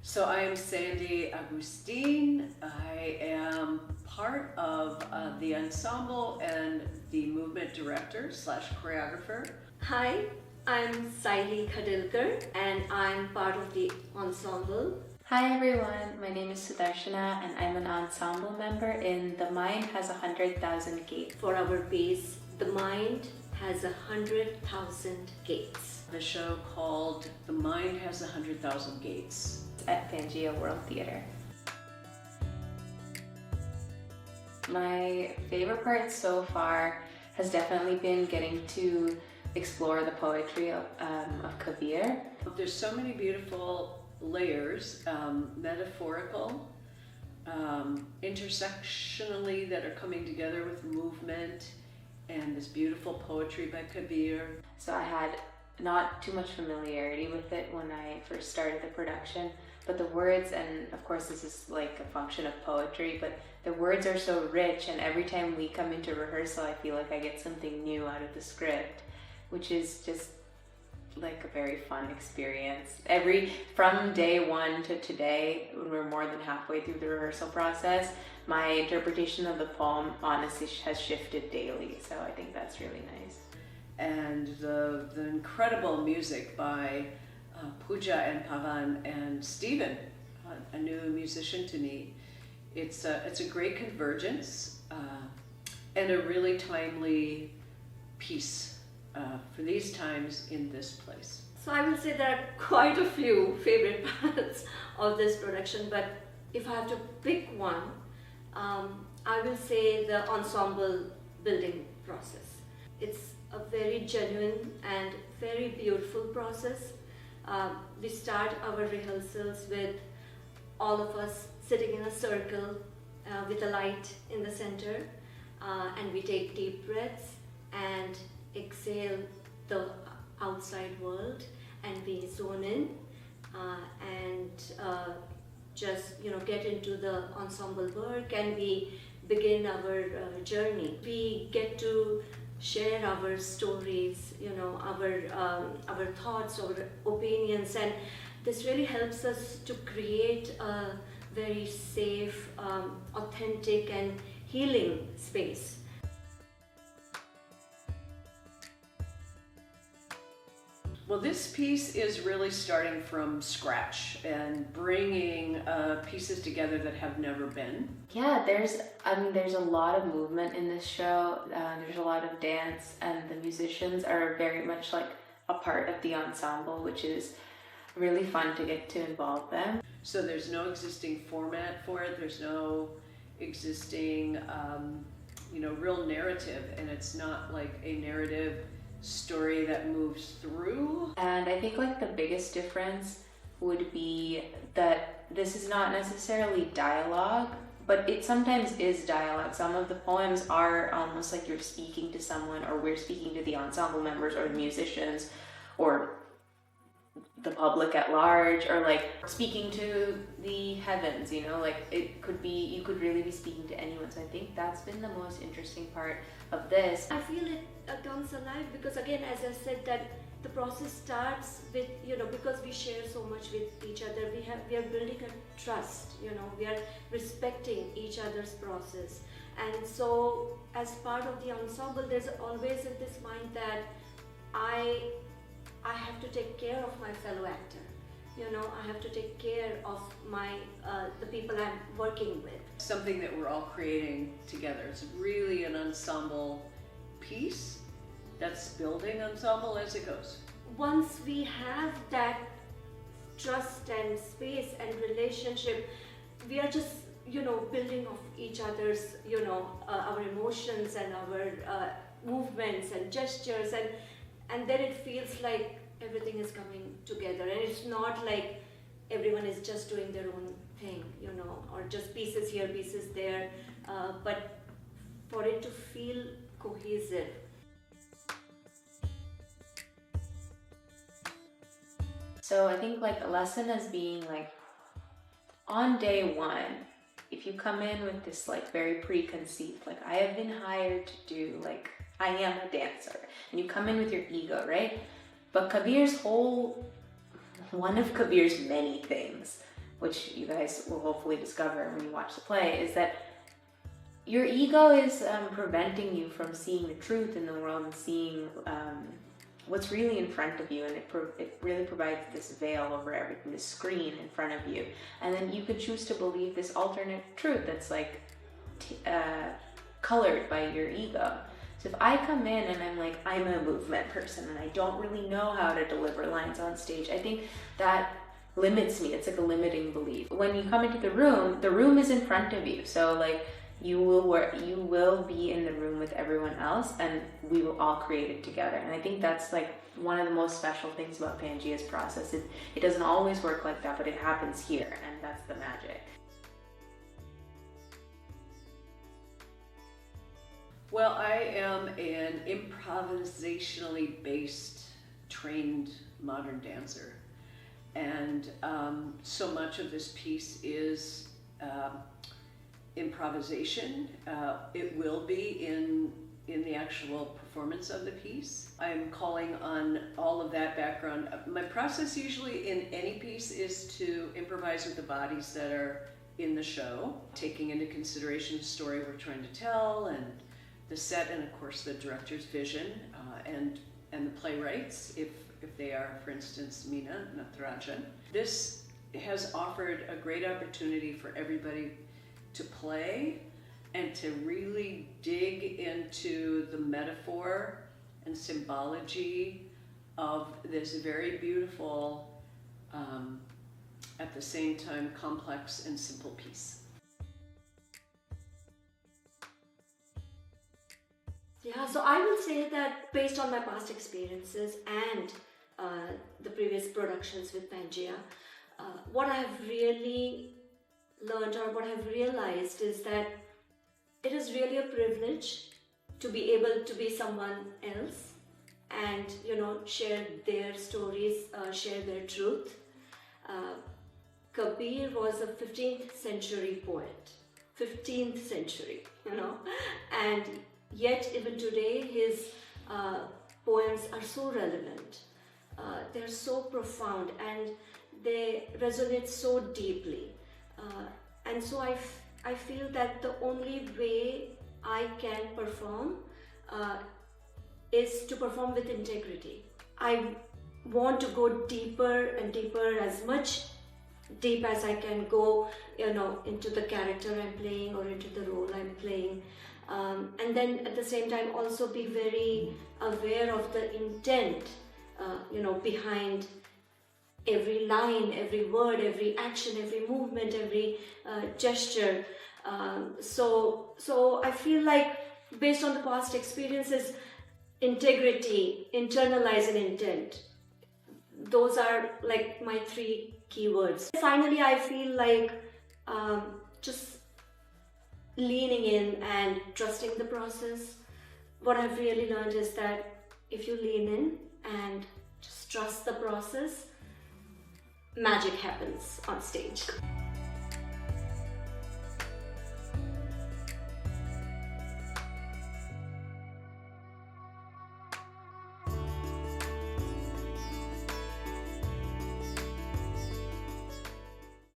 So I am Sandra Agustín. I am part of the ensemble and the movement director slash choreographer. Hi, I'm Sayli Khadilkar and I'm part of the ensemble. Hi everyone, my name is Sudarsna and I'm an ensemble member in The Mind Has 100,000 Gates. For our piece, The Mind Has 100,000 Gates. The show called The Mind Has 100,000 Gates At Pangea World Theatre. My favorite part so far has definitely been getting to explore the poetry of Kabir. There's so many beautiful layers, metaphorical, intersectionally, that are coming together with movement and this beautiful poetry by Kabir. So I had not too much familiarity with it when I first started the production, but the words, and of course this is like a function of poetry, but the words are so rich, and every time we come into rehearsal I feel like I get something new out of the script, which is just like a very fun experience. From day one to today, when we're more than halfway through the rehearsal process, my interpretation of the poem honestly has shifted daily, so I think that's really nice. And the incredible music by Pooja and Pavan and Stephen, a new musician to me. It's a great convergence and a really timely piece for these times in this place. So I will say there are quite a few favorite parts of this production, but if I have to pick one, I will say the ensemble building process. It's a very genuine and very beautiful process. We start our rehearsals with all of us sitting in a circle with a light in the center, and we take deep breaths and exhale the outside world, and we zone in and just get into the ensemble work, and we begin our journey. We get to share our stories, our thoughts, our opinions, and this really helps us to create a very safe, authentic and healing space. Well, this piece is really starting from scratch and bringing pieces together that have never been. Yeah, there's a lot of movement in this show. There's a lot of dance, and the musicians are very much like a part of the ensemble, which is really fun to get to involve them. So there's no existing format for it. There's no existing, real narrative, and it's not like a narrative story that moves through. And I think like the biggest difference would be that this is not necessarily dialogue, but it sometimes is dialogue. Some of the poems are almost like you're speaking to someone, or we're speaking to the ensemble members or the musicians or the public at large, or like speaking to the heavens, like it could be, you could really be speaking to anyone. So I think that's been the most interesting part of this. I feel it comes alive because, again, as I said, that the process starts with, because we share so much with each other, we are building a trust, we are respecting each other's process. And so as part of the ensemble, there's always in this mind that I have to take care of my fellow actor. I have to take care of the people I'm working with. Something that we're all creating together. It's really an ensemble piece that's building ensemble as it goes. Once we have that trust and space and relationship, we are just building off each other's our emotions and our movements and gestures, and then it feels like everything is coming together, and it's not like everyone is just doing their own thing, or just pieces here, pieces there, but for it to feel cohesive. So I think like a lesson as being like, on day one, if you come in with this like very preconceived, like I have been hired to do, like I am a dancer, and you come in with your ego, right? But one of Kabir's many things which you guys will hopefully discover when you watch the play, is that your ego is preventing you from seeing the truth in the world and seeing what's really in front of you, and it really provides this veil over everything, this screen in front of you, and then you could choose to believe this alternate truth that's like colored by your ego. So if I come in and I'm like, I'm a movement person and I don't really know how to deliver lines on stage, I think that limits me. It's like a limiting belief. When you come into the room is in front of you. So like you will be in the room with everyone else, and we will all create it together. And I think that's like one of the most special things about Pangea's process. It doesn't always work like that, but it happens here, and that's the magic. Well, I am an improvisationally based, trained modern dancer. And so much of this piece is improvisation. It will be in the actual performance of the piece. I'm calling on all of that background. My process usually in any piece is to improvise with the bodies that are in the show, taking into consideration the story we're trying to tell, and the set, and of course the director's vision, and the playwrights, if they are, for instance, Meena Natharajan. This has offered a great opportunity for everybody to play and to really dig into the metaphor and symbology of this very beautiful, at the same time complex and simple piece. Yeah, so I will say that based on my past experiences and the previous productions with Pangea, what I have really learned or what I've realized is that it is really a privilege to be able to be someone else and, share their stories, share their truth. Kabir was a 15th century poet, 15th century, and yet even today his poems are so relevant. They're so profound and they resonate so deeply. And so I feel that the only way I can perform is to perform with integrity. I want to go deeper and deeper, as much deep as I can go, into the character I'm playing or into the role I'm playing. And then at the same time also be very aware of the intent, behind every line, every word, every action, every movement, every gesture. So I feel like based on the past experiences, integrity, internalize, and intent. Those are like my 3 keywords. Finally, I feel like just leaning in and trusting the process. What I've really learned is that if you lean in and just trust the process, magic happens on stage.